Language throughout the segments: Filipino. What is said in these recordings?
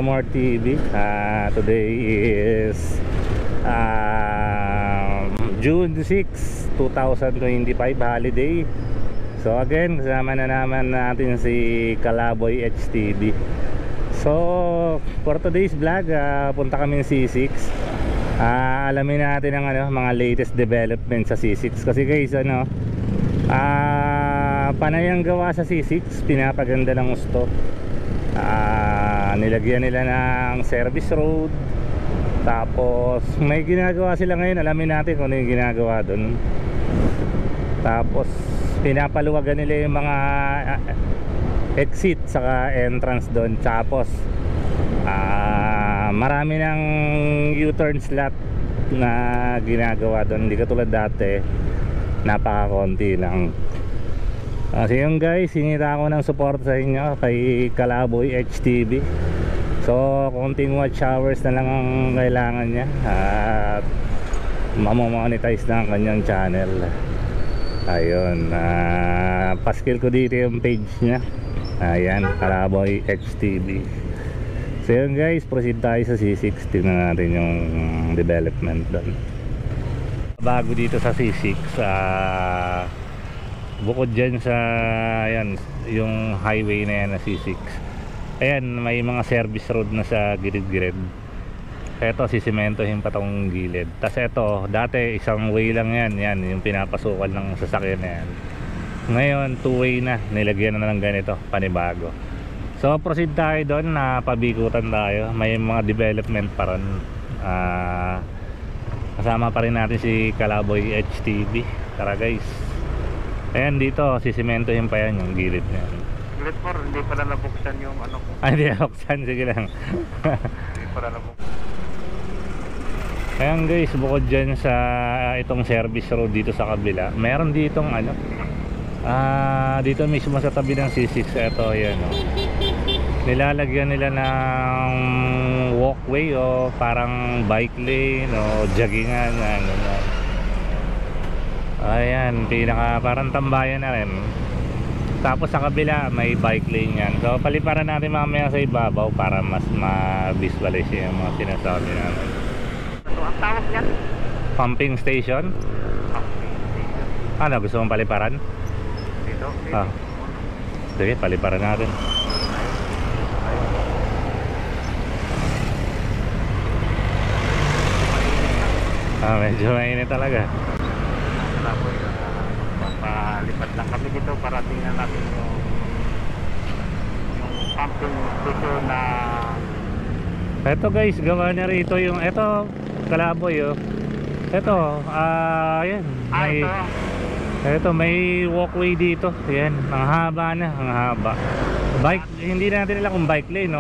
More TV. Today is June 6, 2025, holiday. So again, kasama na naman natin si Kalaboy HTV. So for today's vlog, punta kami ng C6. Alamin natin ang mga latest development sa C6. Kasi guys, panay ang gawa sa C6, pinapaganda ng gusto. Nilagyan nila ng service road. Tapos may ginagawa sila ngayon, alamin natin kung ano yung ginagawa doon. Tapos pinapaluwagan nila yung mga exit saka entrance doon. Tapos marami ng U-turn slot na ginagawa doon, hindi katulad dati, napakakonti lang. So yun guys, sinira ako ng support sa inyo kay Kalaboy HTV. So konting watch hours na lang ang kailangan niya at mamomonetize na ang kanyang channel. Ayun, paskill ko dito yung page niya. Ayan, Kalaboy HTV. So yun guys, proceed tayo sa C6. Tingnan natin yung development doon. Bago dito sa C6, bukod dyan sa ayan, yung highway na yan na C6, ayan, may mga service road na sa gilid-gilid. Eto, sisimentohin pa tong gilid. Tas eto, dati isang way lang yan, yan yung pinapasukan ng sasakyan na yan. Ngayon 2-way na, nilagyan na ng ganito, panibago. So proceed tayo doon, na pabikutan tayo. May mga development pa rin. Kasama pa rin natin si Kalaboy HTV. Tara guys. Ayan, dito sisimentohin pa yan yung gilid na yan. Gilid po, hindi pala nabuksan yung ano ko. Hindi nabuksan, sige lang. Hindi pala nabuksan. Ayan guys, bukod dyan sa itong service road dito sa kabila, meron ditong dito mismo sa tabi ng C6. Ito, ayan, nilalagyan nila ng walkway o parang bike lane o joggingan, ayan, parang tambayan na rin. Tapos sa kabila may bike lane yan. So paliparan natin mamaya sa ibabaw para mas ma-visualize yung mga sinasabi namin. Ito ang tawag niyan? Pumping station? Ano, gusto mong paliparan? Dito? Sige, paliparan natin. Medyo mainit talaga. Papalipat lang kami dito para tingnan natin yung pumping station na... Eto guys, gawa na rito yung eto, Kalaboy eto, ayan, eto may walkway dito. Ayan, ang haba na, ang haba. Bike, hindi natin nila kung bike lane,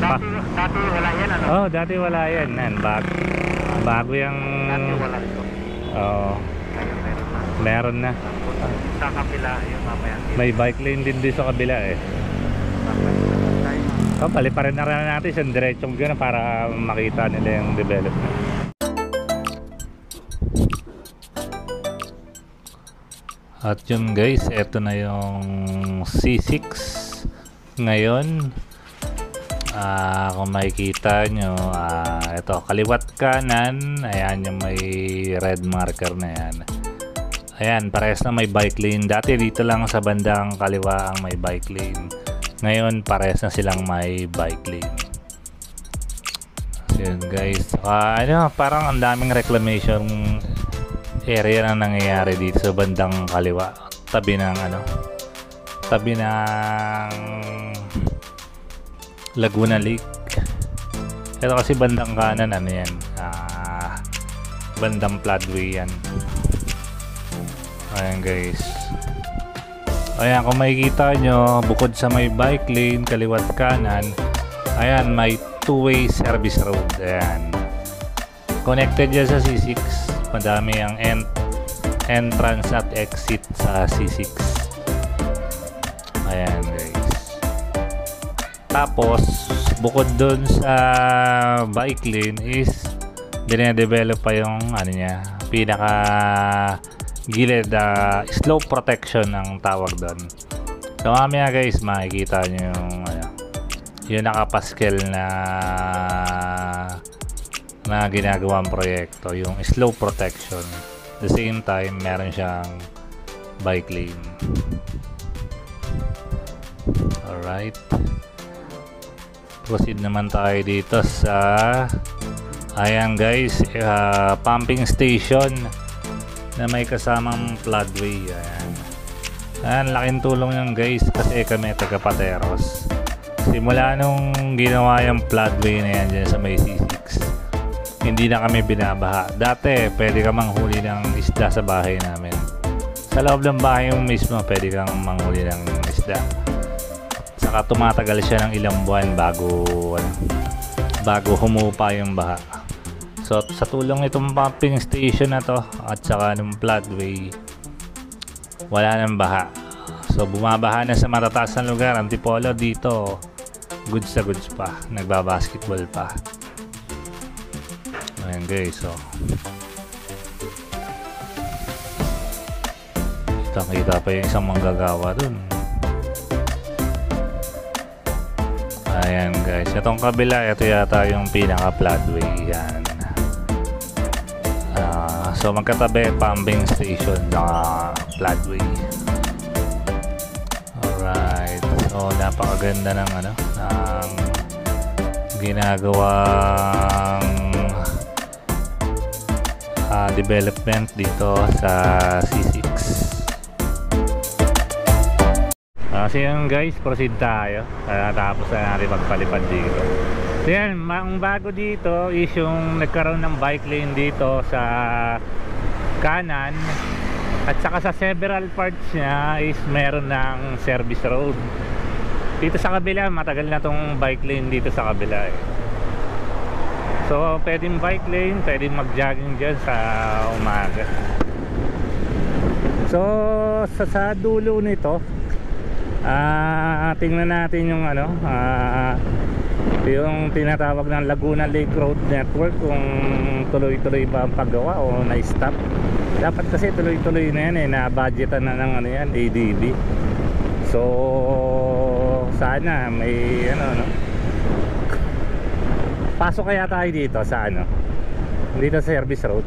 Dati wala yan, Oh, dati wala yan. Bago yung... Dati wala ito. Meron na. Sa kabila yung mamaya. May bike lane din dito sa kabila paliparin na rin natin isang diretsong gano'n para makita nila yung development. At yun guys, eto na yung C6 ngayon. Kung makikita nyo, ito, kaliwat kanan, ayan yung may red marker na yan. Ayan, parehas na may bike lane. Dati dito lang sa bandang kaliwa ang may bike lane. Ngayon parehas na silang may bike lane. So yun guys, parang ang daming reclamation area na nangyayari dito sa bandang kaliwa, tabi ng Laguna Lake. Ito kasi bandang kanan, yan, bandang floodway yan. Ayan guys, ayan, kung makikita nyo, bukod sa may bike lane kaliwat kanan, ayan, may 2-way service road. Ayan, connected dyan sa C6. Madami ang entrance at exit sa C6. Ayan guys. Tapos bukod dun sa bike lane is dinedevelop pa yung pinaka gilid, slope protection ang tawag doon. So mamaya guys, makikita nyo yung yung nakapaskel na ginagawang proyekto, yung slope protection. At the same time, meron siyang bike lane. Alright, proceed naman tayo dito sa ayan guys, pumping station na may kasamang floodway. Ayan, laking tulong yan guys, kasi kami taga Pateros. Simula nung ginawa yung floodway na yan dyan sa may C6, hindi na kami binabaha. Dati pwede ka manghuli ng isda sa bahay namin. Sa loob ng bahay mo mismo pwede kang manghuli ng isda. Saka tumatagal siya ng ilang buwan bago humupa yung baha. So sa tulong itong pumping station na to at saka ng floodway, wala nang baha. So bumabaha na sa matataas na lugar. Antipolo dito goods na goods pa, nagbabasketball pa. Ayan guys, so kita pa yung isang manggagawa dun. Ayan guys, itong kabila, ito yata yung pinaka floodway. Yan. So magkatabi, pumping station na floodway. Alright, so napakaganda ng ng ginagawang development dito sa C6. So yun guys, proceed tayo. Tapos na natin magpalipad dito. So yan, ang bago dito is yung nagkaroon ng bike lane dito sa kanan. At saka sa several parts niya is meron ng service road. Dito sa kabila, matagal na tong bike lane dito sa kabila eh. So pwedeng bike lane, pwedeng mag-jogging dyan sa umaga. So sa dulo nito, tingnan natin yung yung tinatawag ng Laguna Lake Road Network, kung tuloy-tuloy ba ang paggawa o na-stop. Dapat kasi tuloy-tuloy na yan eh, na-budgetan na ng yan, ADB. So sana may pasok kaya tayo dito sa dito sa service road.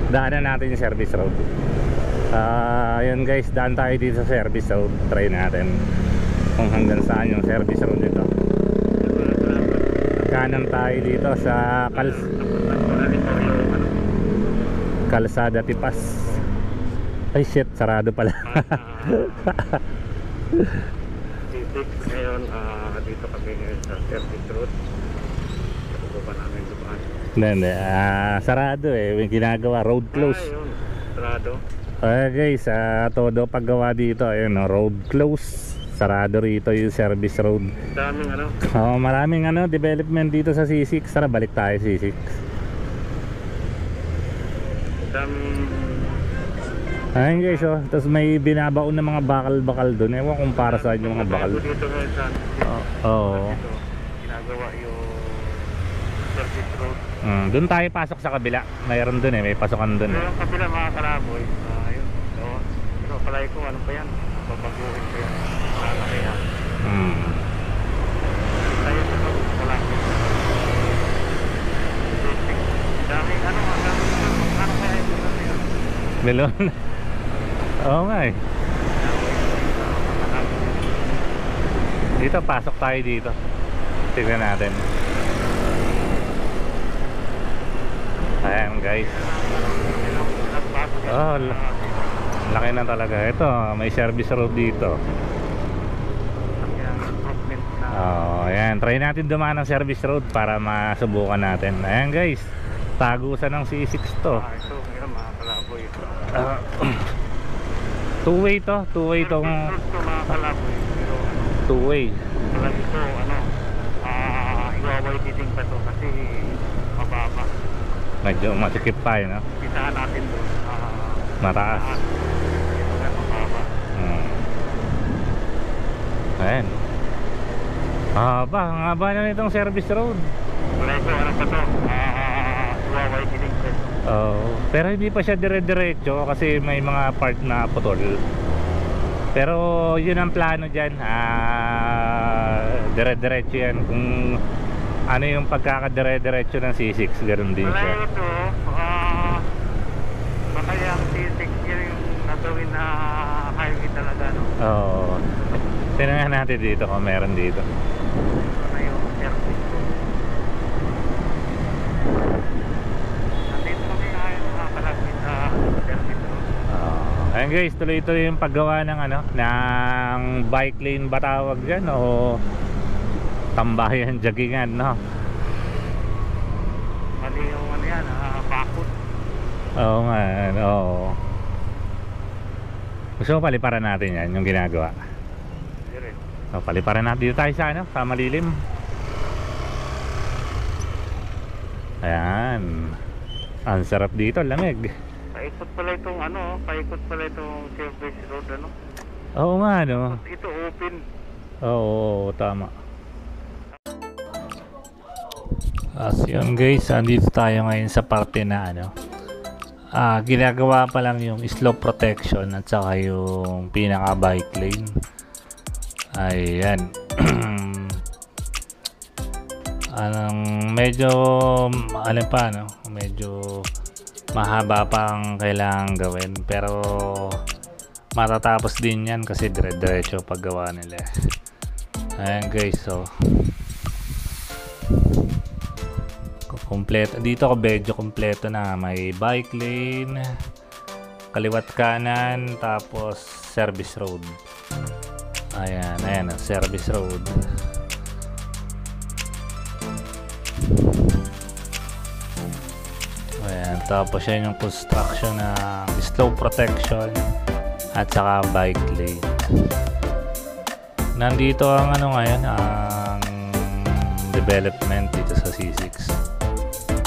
Daanan natin yung service road. Ayun guys, daan tayo dito sa service road. Try natin kung hanggang saan yung service road dito. Kanan tayo dito sa Kalsada Tipas. Ay shit, sarado pala. Ngayon, dito kami ngayon sa service road. Ito pa namin dumaan. Hindi, sarado eh. May ginagawa, road close. Yun, sarado. Guys, todo paggawa dito, ayun, road close. Sarado rito yung service road. Daming maraming development dito sa C6. Tara, balik tayo C6. Daming ayun guys, tapos may binabaon na mga bakal-bakal doon. Ewan kung para saan yung mga bakal. dito ngayon sa ginagawa yung service road. Doon tayo pasok sa kabila. Mayroon doon may pasokan doon. Yung kabila mga kalaboy. Ayun. Pero palay ko, ano pa yan? Babaguhin ko yan. Kaya. Tayo dito, wala. Daming kaya ito na yan. Melon. Oo nga eh. Dito, pasok tayo dito. Tignan natin. Ayan guys. Laki na talaga. Ito, may service road dito. Ayan, try natin dumaan ng service road para masubukan natin. Ayan guys, tagusan ng C6 to. Ito, mga kalaboy. Two-way to, two-way tong two-way. Wala ito, iwaway titing pa to kasi mababa. Medyo masikip pa no? Pisahan natin doon. Mataas. Mababa. Ayan. Ang haba na nitong service road. Wala ito, pa to? Iwaway titing pa to. Pero hindi pa siya dire-diretso kasi may mga part na putol. Pero yun ang plano dyan, dire-diretso yan. Kung ano yung pagkakadire-diretso ng C6, ganoon din Wala siya. ito, baka yung C6 yun yung natawin na highway talaga, no? Oo. Tingnan natin dito kung meron dito. Ito na yung service ko. Nandito kami ngayon nakakalapit sa service ko. Ayun guys, tuloy-tuloy yung paggawa ng ano, ng bike lane ba tawag dyan o tambayan, joggingan, no? Mali yung ano yan, bakod. Oo nga, oo. Gusto mo paliparan natin yan, yung ginagawa. Dire. So, paliparan natin dito tayo sa ano, sa malilim. Ayan. Ang sarap dito, lamig. Paikot pala itong ano, paikot pala itong service road, ano? Oo nga, no? Ito open. Oo, tama. As yun guys, andito tayo ngayon sa parte na ano, ginagawa pa lang yung slope protection at saka yung pinaka bike lane. Ayan. Medyo ano pa, no? Medyo mahaba pang kailangan gawin, pero matatapos din yan kasi dire-diretso paggawa nila. Ayan guys, so kompleto dito ko, medyo kompleto na, may bike lane, kaliwat kanan, tapos service road. Ayan, ayan, service road. Ayan, tapos yan yung construction ng slope protection at saka bike lane. Nandito ang ano ngayon, ang development dito sa C6.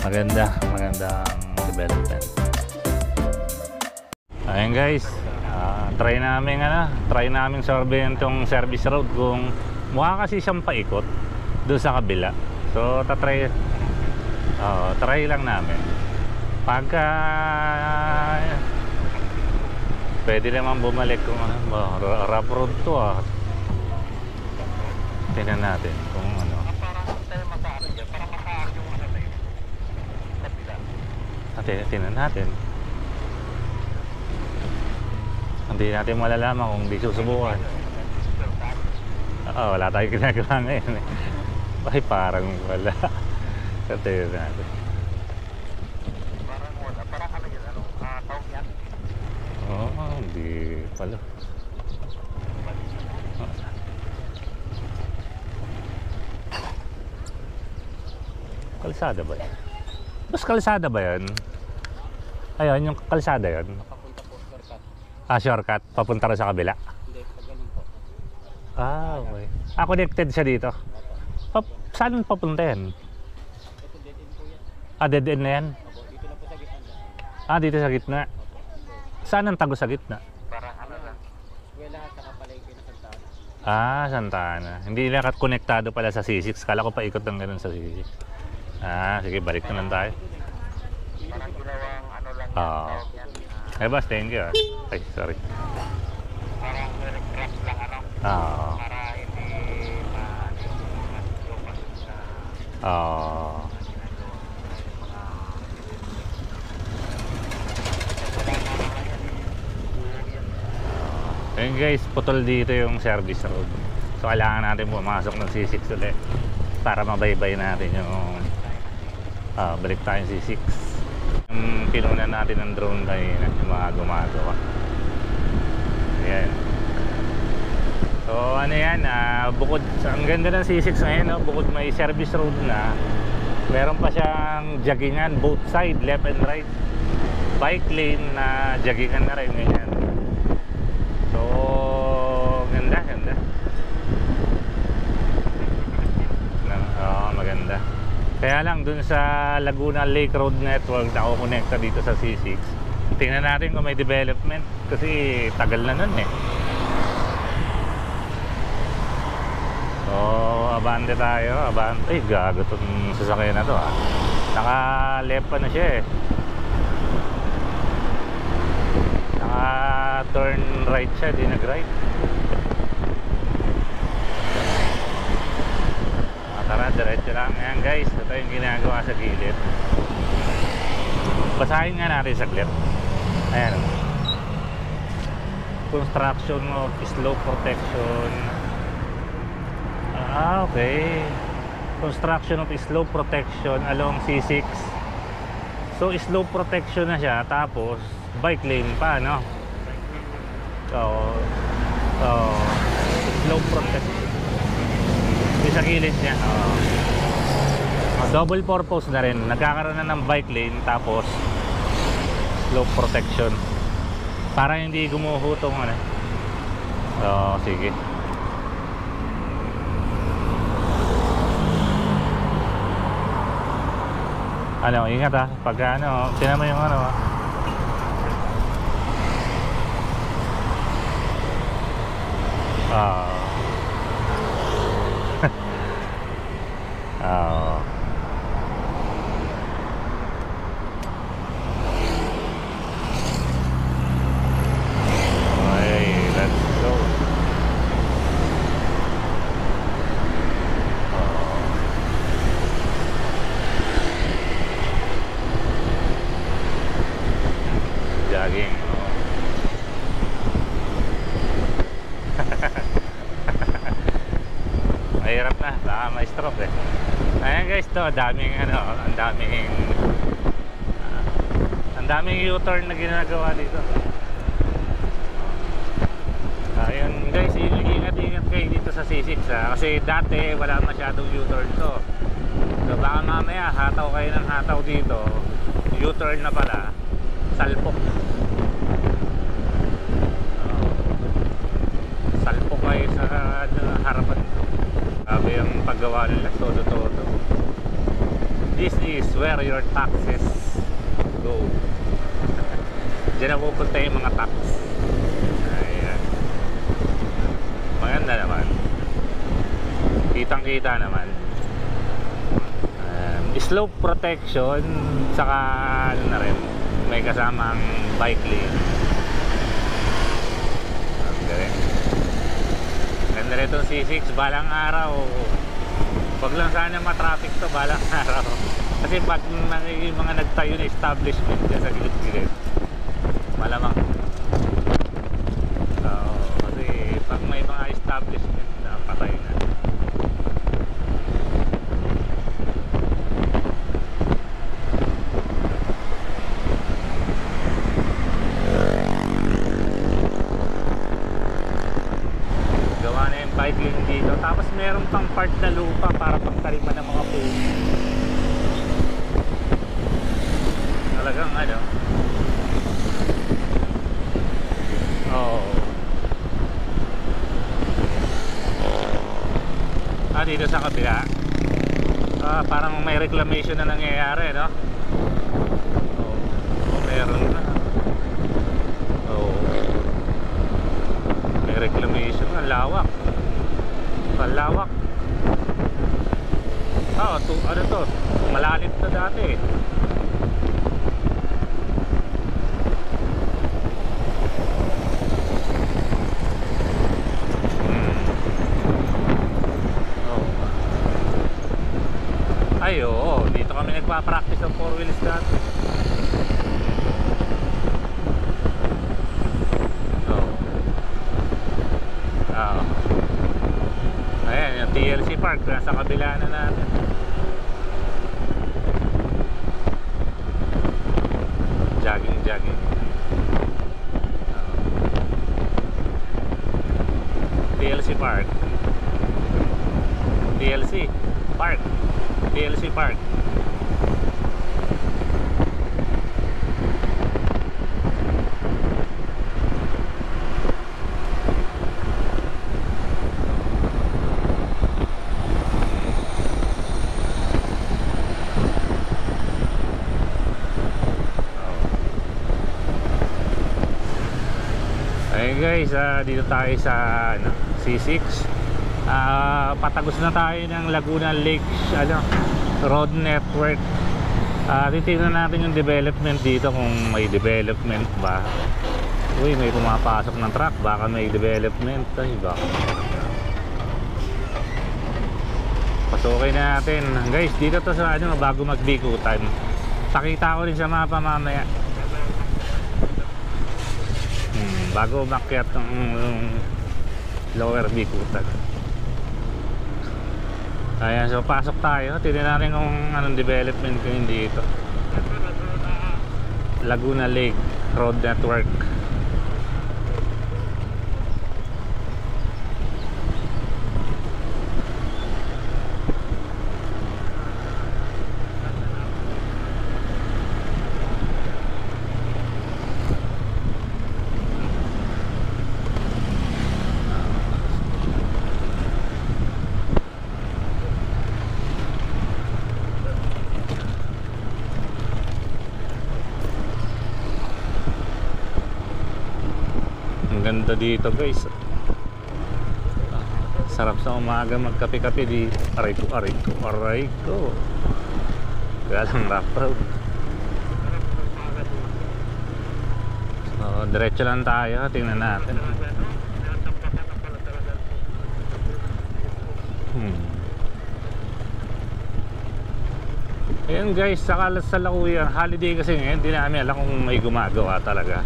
Maganda ang development. Ayan guys, try namin surveyan tong service road kung mukha kasi siyang paikot doon sa kabila. So try lang namin. Pagka pwede naman bumalik kung rough road to tingnan natin kung ano. Tingnan natin. Hindi natin malalaman kung di susubukan. Wala tayong ginagawa ngayon eh. Ay, parang wala. Tingnan natin. Parang wala, parang ano yun, tawag yan? Oo, hindi pala. Kalsada ba yan? Mas kalsada ba yan? Ayun, yung kalsada yun. Papunta po, shortcut. Shortcut. Papunta rin sa kabila. Hindi, pag ganun po. Okay. Connected siya dito. Saan papunta yan? Ito dead end po yan. Dead end na yan? Opo, dito na po sa gitna. Dito sa gitna. Saan ang tago sa gitna? Parang ano lang. Eskwela at saka palengke na Santana. Santa Ana. Hindi na konektado pala sa C6. Kala ko pa ikot ng ganun sa C6. Sige, balik na lang tayo. Parang ginawang ano lang yan. Ay boss, thank you. Ay, sorry. Parang crack lang ano. Para hindi lupas sa Ayun guys, putol dito yung service road. So kailangan natin pumasok ng C6 ulit para mabaybay natin yung balik tayong C6. Yung kinunan natin ng drone kanina, yung mga gumagawa. Ayan. So ano yan, bukod ang ganda ng C6 ngayon, no? Bukod may service road na, meron pa siyang joggingan both side, left and right. Bike lane na joggingan na rin ganyan. So ganda. Maganda. Kaya lang dun sa Laguna Lake Road Network na kukonekta dito sa C6, tingnan natin kung may development kasi tagal na nun eh. So abante tayo, ay gago tong sasakyan na to naka left pa na siya eh, naka turn right siya, di nag right. Tara, diretso lang. Ayan guys, ito yung ginagawa sa gilid. Basahin nga natin saglit. Ayan. Construction of slope protection. Okay. Construction of slope protection along C6. So slope protection na siya, tapos bike lane pa, no? So slope protection yung sa gilid niya. Double purpose na rin. Nagkakaroon na ng bike lane, tapos slope protection para hindi gumuho tong ano. Sige. Ano, ingat ha, pag ano, tinan mo yung ano ha. Okay, let's go. Jogging. Mahirap na, baka may stroke eh. Ayan guys, to daming ano, ang daming U-turn na ginagawa dito. Ayun guys, ingat kayo dito sa C6 ha? Kasi dati wala masyadong U-turn to. So baka mamaya hataw kayo ng hataw dito, U-turn na pala, salpok. Salpok kayo sa harapan. Sabi yung paggawa nila, todo. This is where your taxes go. Diyan na pupunta yung mga tax. Ayan. Maganda naman. Kitang kita naman. Slope protection, saka ano na rin, may kasamang bike lane. Ganda rin itong C6, balang araw. Wag lang sana matraffic to balang araw. Kasi pag mga nagtayo na establishment dyan sa gilid-gilid, malamang. So, kasi pag may mga establishment na patay na. Bike lane dito, tapos meron pang part na lupa para pagtaliman ng mga puno. Talagang ano, dito sa kabila, parang may reclamation na nangyayari, no? Meron na. May reclamation, ang lawak. Malawak. Ano to? Malalim to dati. Ay, oo. Dito kami nagpa-practice ng 4 wheels dati. Ayan, yung TLC Park nasa kabila na natin. Jogging. TLC Park. TLC Park. Ayun guys, dito tayo sa C6. Patagos na tayo ng Laguna Lake Road Network. Titignan natin yung development dito, kung may development ba. Uy, may pumapasok ng truck, baka may development. Ay, baka. Pasukin natin. Guys, dito to sa ano, bago magbikutan. Pakita ko rin sa mapa mamaya. Bago umakyat ng lower bikutan. Ayan, so pasok tayo. Tignan natin kung anong development ko dito. Laguna Lake Road Network. Ganda dito guys. Sarap sa umaga magkape-kape di. Aray ko. Galang rock road. So diretso lang tayo. Tingnan natin. Ayan guys, sa Kalusalukuyan holiday kasi ngayon. Hindi namin alam kung may gumagawa talaga.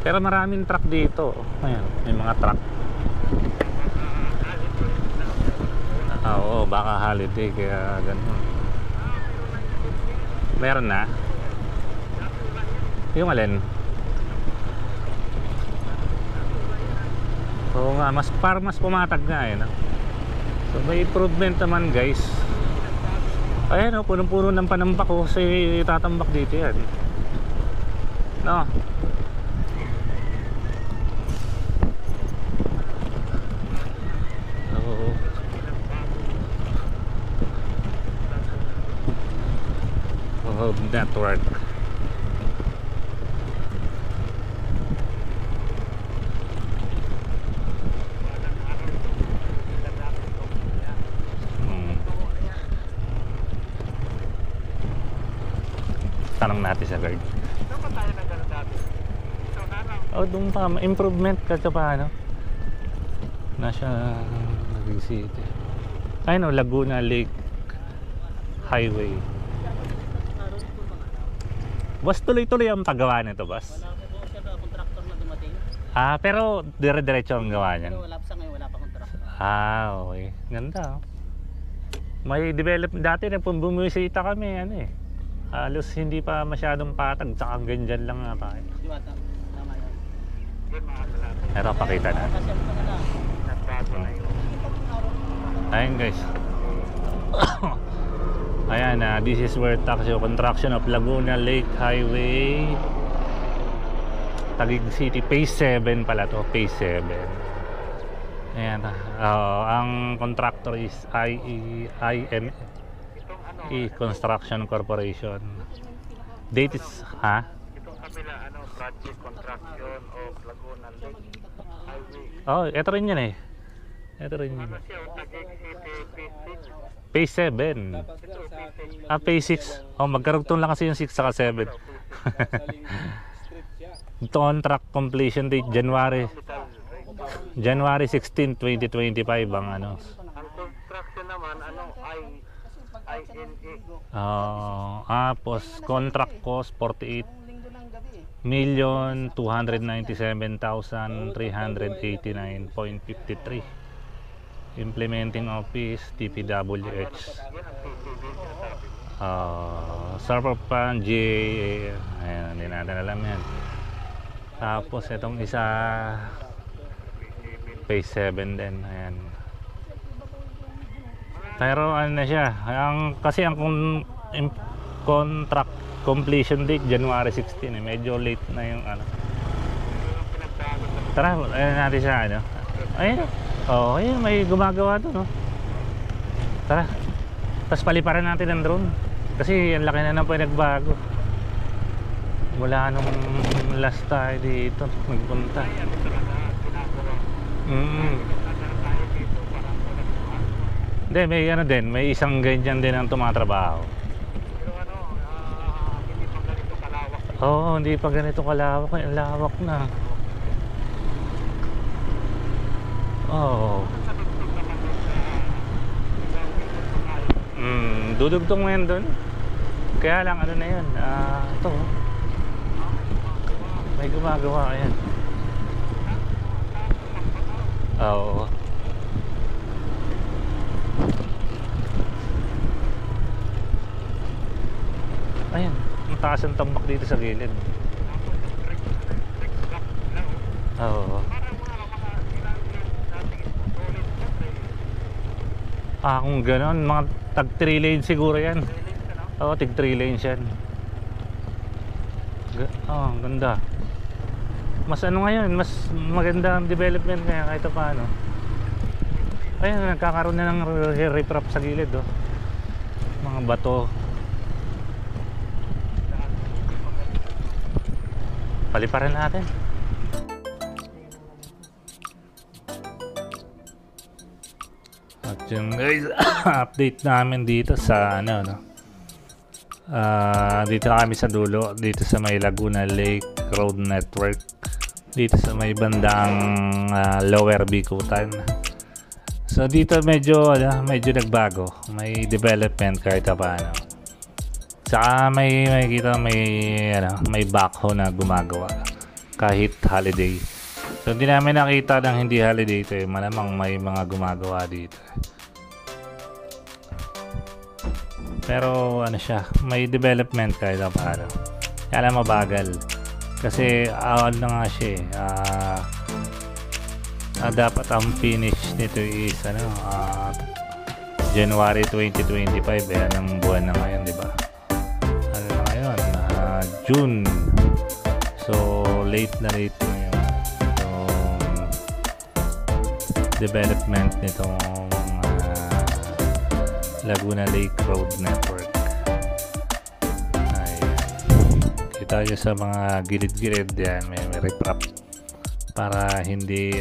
Pero maraming truck dito. Ayan, may mga truck. Oo, baka holiday kaya ganun. Meron na. Yung alin? Oo nga, mas pumatag nga eh, no? So may improvement naman guys. Ayan o, punong-puno ng panambak ko kasi tatambak dito yan. No? Network. Tanong natin sa guard. Oh, doon pa improvement kasi paano? Nasa Naging City. Ay no, Laguna Lake Highway. Boss, tuloy-tuloy ang paggawa nito, boss? Wala po siya ba kontraktor na dumating? Ah, pero dire-diretso ang gawa niyan. Pero wala pa sa ngayon, wala pa kontraktor. Ah, okay. Ganda. Oh. May develop dati na bumisita kami, ano eh. Halos hindi pa masyadong patag, tsaka ganyan lang nga pa. Diwata, tama yan. Pero pakita na. Kasi mo ka na lang. Ayun guys. Ayan, this is where Taxio construction of Laguna Lake Highway, Taguig City, phase 7 pala to, phase 7. Ayan, ang contractor is IME Construction Corporation. Date is, ha? Itong kabila, project construction of Laguna Lake Highway. Oh, ito rin yan eh. Ito rin yun. Siya, Taguig City, Phase 7. Ah, phase 6. Oh, magkarugtong lang kasi yung 6 saka 7. Contract completion date January 16, 2025 ang ano. Ang construction naman, INE. Post contract cost 48,297,389.53. Implementing Office DPWH. Server pan GAA. Ayan, hindi natin alam yan. Tapos itong isa phase 7 din. Ayan. Pero ano na siya, kasi ang contract completion date January 16 eh. Medyo late na yung ano. Tara, ayun natin siya ano. Ayun. Oh, ayun, may gumagawa doon, no? Tara. Tapos paliparan natin ang drone. Kasi ang laki na ng pinagbago. Mula nung last tayo dito nagpunta. Hindi, may ano din, may isang ganyan din ang tumatrabaho. Pero hindi pa ganito kalawak. Oo, hindi pa ganito kalawak. Ang lawak na. Oo. Dudugtong mo yan doon. Kaya lang ano na yun, ito may gumagawa yan. Oo. Ayan, ang taas ang tambak dito sa gilid. Oo. Kung gano'n, mga tag 3 lanes siguro yan. Oo, tig 3 lanes yan. Ang ganda. Mas ano ngayon, mas maganda ang development kaya kahit paano. Ayun, nagkakaroon na ng riprap sa gilid, oh. Mga bato. Paliparan natin. At yung guys, update namin dito sa ano, no? Dito na kami sa dulo, dito sa may Laguna Lake Road Network, dito sa may bandang Lower Bicutan. So dito medyo nagbago, may development kahit paano. Saka may makikita may backhoe na gumagawa kahit holiday. So hindi namin nakita ng hindi holiday ito, malamang may mga gumagawa dito. Pero ano siya, may development kahit paano. Kaya lang mabagal. Kasi ano nga siya dapat ang finish nito is January 2025 ang buwan na ngayon, di ba? Ano na ngayon? June. So late na ngayon development nitong Laguna Lake Road Network. Ayan. Kita nyo sa mga gilid-gilid yan, may riprap para hindi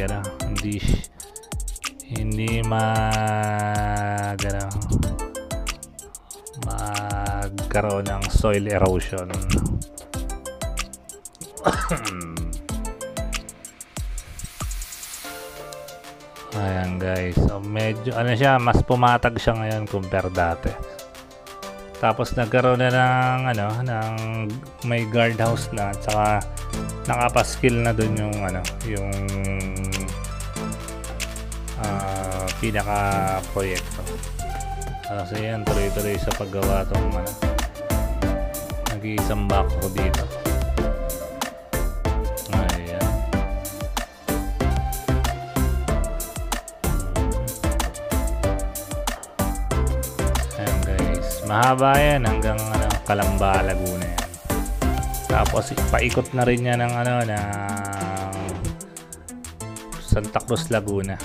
magkaroon ng soil erosion. Ayan guys, so medyo mas pumatag siya ngayon compare dati. Tapos nagkaroon na ng may guardhouse na, at saka nakapaskil na dun yung pinaka proyekto. So yan, tuloy-tuloy sa paggawa tong nag-iisang backhoe dito. Mahaba yan hanggang Calamba, Laguna yan. Tapos paikot na rin yan ng Santa Cruz, Laguna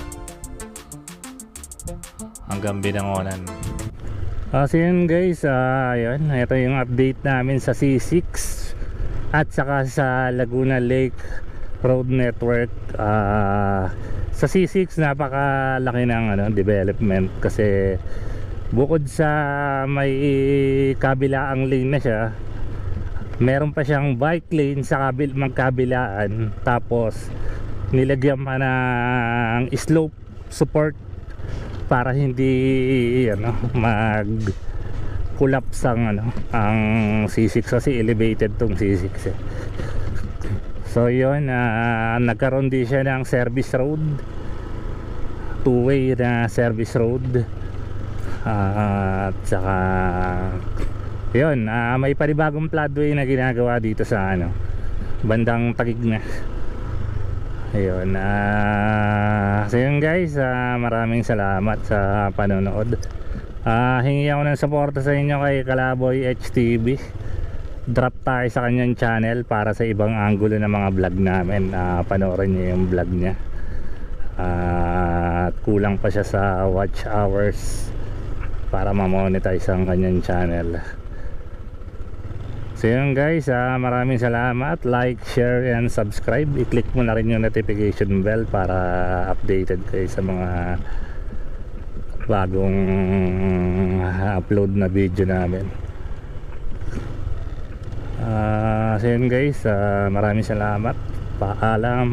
hanggang Binangonan. So yun guys, ayun, ito yung update namin sa C6 at saka sa Laguna Lake Road Network. Sa C6 napakalaki ng development kasi bukod sa may kabilaang lane na siya, meron pa siyang bike lane sa magkabilaan, tapos nilagyan pa ng slope support para hindi mag collapse ang C6 kasi elevated tong C6 So yun, nagkaroon din siya ng service road, two-way na service road. At saka yun, may panibagong floodway na ginagawa dito sa bandang Taguig na. Ayun, so yun guys, maraming salamat sa panonood. Hingi ako ng suporta sa inyo kay Kalaboy HTV. Drop tayo sa kanyang channel para sa ibang angulo ng mga vlog namin. Panoorin niyo yung vlog niya. At kulang pa siya sa watch hours para ma-monetize ang kanyang channel. So yun guys, maraming salamat. Like, share, and subscribe. I-click mo na rin yung notification bell para updated kayo sa mga bagong upload na video namin. So yun guys, maraming salamat. Paalam.